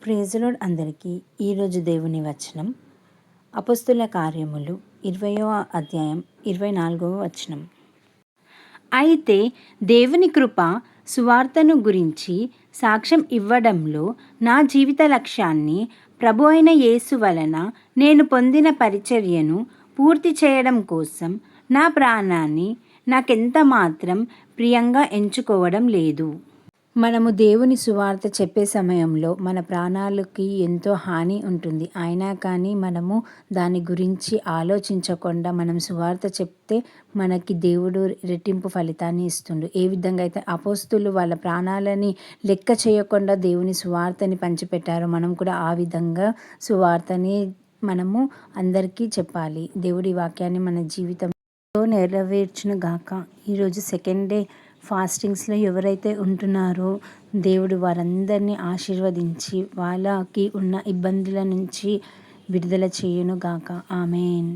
Praise lord అందరికీ. ఈరోజు దేవుని వచనం అపొస్తలుల కార్యములు 20వ అధ్యాయం 24వ వచనం. అయితే దేవుని కృప సువార్తను గురించి సాక్ష్యం ఇవ్వడంలో నా జీవిత లక్ష్యాన్ని ప్రభు అయిన యేసు వలన నేను పొందిన పరిచర్యను పూర్తి చేయడం కోసం నా ప్రాణాన్ని నాకెంత మాత్రం ప్రియంగా ఎంచుకోవడం లేదు. మనము దేవుని సువార్త చెప్పే సమయంలో మన ప్రాణాలకి ఎంతో హాని ఉంటుంది. అయినా కానీ మనము దాని గురించి ఆలోచించకుండా మనం సువార్త చెప్తే మనకి దేవుడు రెట్టింపు ఫలితాన్ని ఇస్తుండు. ఏ విధంగా అయితే అపోస్తులు వాళ్ళ ప్రాణాలని లెక్క చేయకుండా దేవుని సువార్తని పంచిపెట్టారో మనం కూడా ఆ విధంగా సువార్తని మనము అందరికీ చెప్పాలి. దేవుడి వాక్యాన్ని మన జీవితంలో నెరవేర్చును గాక. ఈరోజు సెకండ్ డే ఫాస్టింగ్స్లో ఎవరైతే ఉంటున్నారో దేవుడు వారందరినీ ఆశీర్వదించి వాళ్ళకి ఉన్న ఇబ్బందుల నుంచి విడుదల చేయును గాక. ఆమేన్.